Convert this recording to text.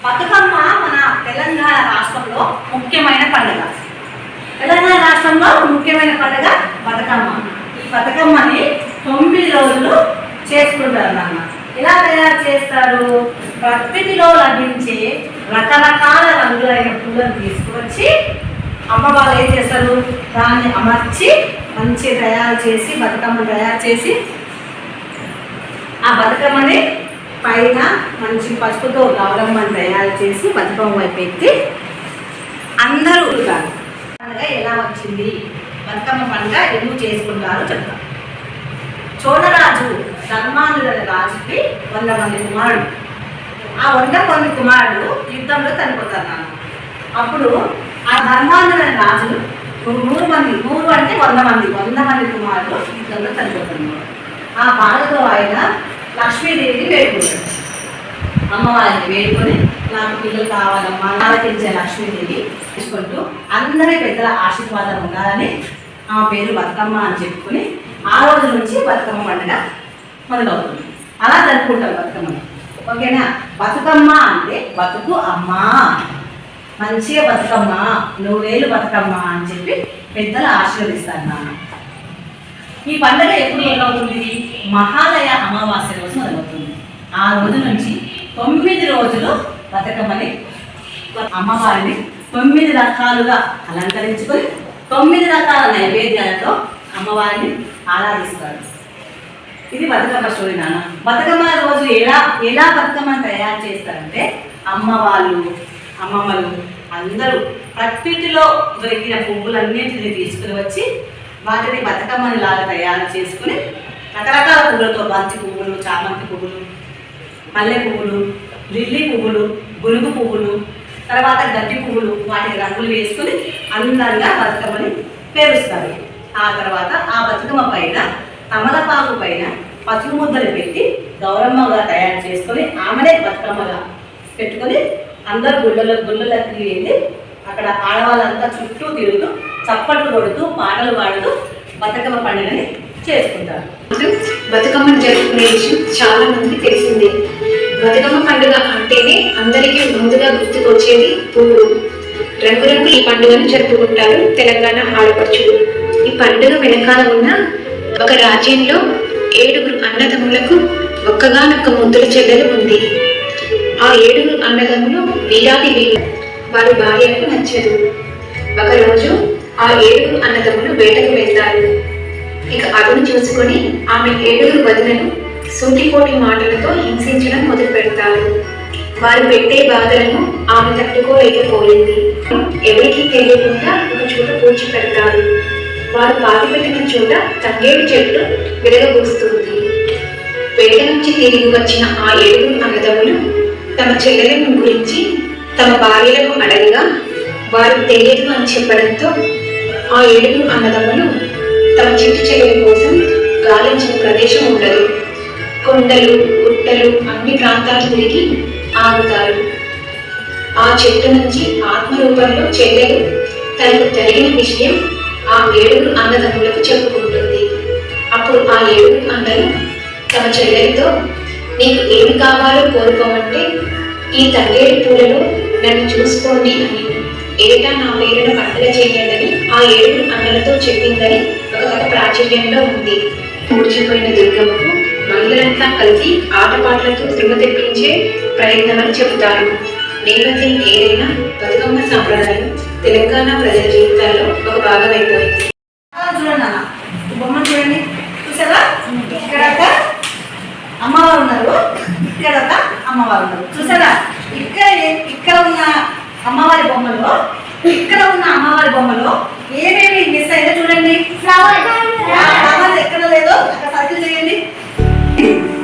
బతుకమ్మ మన తెలంగాణ రాష్ట్రంలో ముఖ్యమైన పండుగ. తెలంగాణ రాష్ట్రంలో ముఖ్యమైన పండుగ బతుకమ్మ. ఈ బతుకమ్మని 9 రోజులు చేసుకుంటారు నాన్న. ఎలా తయారు చేస్తారు? ప్రకృతిలో లభించే రకరకాల రంగులైన పూలను తీసుకువచ్చి అమ్మవాళ్ళు ఏం చేస్తారు, దాన్ని అమర్చి మంచి తయారు చేసి బతుకమ్మ తయారు చేసి ఆ బతుకమ్మని పైన మంచి పసుపుతో గౌరమ్మని తయారు చేసి బతుకమ్మ వైపు ఎత్తి అందరూ పండుగ ఎలా వచ్చింది, బతుకమ్మ పండుగ ఎందుకు చేసుకుంటారో చెప్తారు. చోళరాజు ధర్మాంధుల రాజుకి 100 మంది కుమారుడు. ఆ 100 మంది కుమారుడు యుద్ధంలో చనిపోతారు నాన్న. అప్పుడు ఆ ధర్మాంధుల రాజు 100 మంది, 100 అంటే 100 మంది, 100 మంది కుమారుడు యుద్ధంలో చనిపోతున్నారు. ఆ బాధతో ఆయన లక్ష్మీదేవిని వేడుకుంటాడు. అమ్మవారిని వేడుకొని నాకు పిల్లలు కావాలమ్మా ఆలకించే లక్ష్మీదేవి తీసుకుంటూ అందరి పెద్దల ఆశీర్వాదం ఉండాలని ఆ పేరు బతుకమ్మ అని చెప్పుకొని ఆ రోజు నుంచి బతుకమ్మ పండుగ మొదలవుతుంది. అలా జరుపుకుంటాం బతుకమ్మని. ఓకేనా? బతుకమ్మ అంటే బతుకు అమ్మ, మంచిగా బతుకమ్మ, 100 ఏళ్ళు బతుకమ్మ అని చెప్పి పెద్దలు ఆశీర్వదిస్తారు నాన్న. ఈ పండుగ ఎప్పుడు మొదలవుతుంది? మహాలయ అమావాస్య రోజు మొదలవుతుంది. ఆ రోజు నుంచి 9 రోజులు బతుకమ్మని అమ్మవారిని 9 రకాలుగా అలంకరించుకొని 9 రకాల నైవేద్యాలతో అమ్మవారిని ఆరాధిస్తారు. ఇది బతుకమ్మ స్టోరీ నాన్న. బతుకమ్మ రోజు ఎలా బతుకమ్మని తయారు చేస్తారంటే అమ్మవాళ్ళు, అమ్మమ్మలు అందరూ ప్రకృతిలో దొరికిన పువ్వులన్నింటినీ తీసుకుని వచ్చి వాటిని బతుకమ్మని లాగా తయారు చేసుకుని రకరకాల పువ్వులతో బంతి పువ్వులు, చామంతి పువ్వులు, మల్లె పువ్వులు, లిల్లీ పువ్వులు, గునుగు పువ్వులు, తర్వాత గడ్డి పువ్వులు, వాటికి రంగులు వేసుకుని అందంగా బతుకమ్మని పేరుస్తారు. ఆ తర్వాత ఆ బతుకమ్మ పైన తమలపాకు పైన పసుపు ముద్దలు పెట్టి గౌరమ్మగా తయారు చేసుకొని ఆమెనే బతుకమ్మగా పెట్టుకొని అందరు గుళ్ళలోకి వెళ్ళి అక్కడ ఆడవాళ్ళంతా చుట్టూ తిరుగుతూ చప్పట్లు కొడుతూ పాటలు పాడుతూ బతుకమ్మ పండుగని చేసుకుంటారు. బతుకమ్మను జరుపుకునే విషయం చాలా మందికి తెలిసిందే. బతుకమ్మ పండుగ అంటేనే అందరికీ ముందుగా గుర్తుకొచ్చేది పువ్వులు. రంగురంగు ఈ పండుగను జరుపుకుంటారు తెలంగాణ ఆడపడుచులు. ఈ పండుగ వెనకాల ఉన్న ఒక రాజ్యంలో 7 అన్నదమ్ములకు ఒక్కగానొక్క ముద్దుల చెల్లెలు ఉంది. ఆ 7 అన్నదమ్ములు వీరాది వీరు. వారి భార్యకు నచ్చదు. ఒకరోజు ఆ 7 అన్నదమ్ములు వేటకు వెళ్తారు. ఇక అదును చూసుకొని ఆమె 7 వదినలు సూటిపోటి మాటలతో హింసించడం మొదలు పెడతారు. వారు పెట్టే బాధలను ఆమె తట్టుకోలేకపోయింది. ఎవరికీ తెలియకుండా ఒక చోట పూడ్చి పెడతారు. వారు పాతిపెట్టిన చోట తంగేడు చెట్టు విరగబూస్తుంది. వేట నుంచి తిరిగి వచ్చిన ఆ 7 అన్నదమ్ములు తమ చెల్లెలను గురించి తమ భార్యలకు అడగగా వారు తెలియదు అని చెప్పడంతో ఆ 7 అన్నదమ్ములు తమ చిట్టు చెల్లెల కోసం గాలించిన ప్రదేశం ఉండదు. కొండలు, గుట్టలు అన్ని ప్రాంతాలు తిరిగి ఆగుతారు. ఆ చెట్టు నుంచి ఆత్మరూపంలో చెల్లెలు తనకు జరిగిన విషయం ఆ 7 అన్నదమ్ములకు చెప్పుకుంటుంది. అప్పుడు ఆ 7 అన్నలు తమ చెల్లెలతో నీకు ఏమి కావాలో కోరుకోమంటే ఈ తంగేడు పూలలో నన్ను చూసుకోండి అని ఏటా నా పేరును పండుగ చేయండి ఆ 7 అన్నలతో చెప్పిందని ఒక కథ ప్రాచుర్యంలో ఉంది. మూర్చిపోయిన దుర్గమ్మకు మహిళలంతా కలిసి ఆటపాటలతో శ్రమ తెప్పించే ప్రయత్నమని చెబుతారు. నేపథ్యం ఏదైనా బతుకమ్మ సాంప్రదాయం తెలంగాణ ప్రజల జీవితాల్లో ఒక భాగమైపోయింది. చూడండి అన్న, బొమ్మ చూడండి, చూసారా? ఇక్కడ ఒక అమ్మవారు ఉన్నారు, ఇక్కడ ఒక అమ్మవారు ఉన్నారు, చూసారా? ఇక్కడ ఉన్న అమ్మవారి బొమ్మలో, ఇక్కడ ఉన్న అమ్మవారి బొమ్మలో ఏమేమి మిస్ అయిందో చూడండి. ఫ్లవర్ ఎక్కడ లేదో అక్కడ సర్కిల్ చేయండి. you.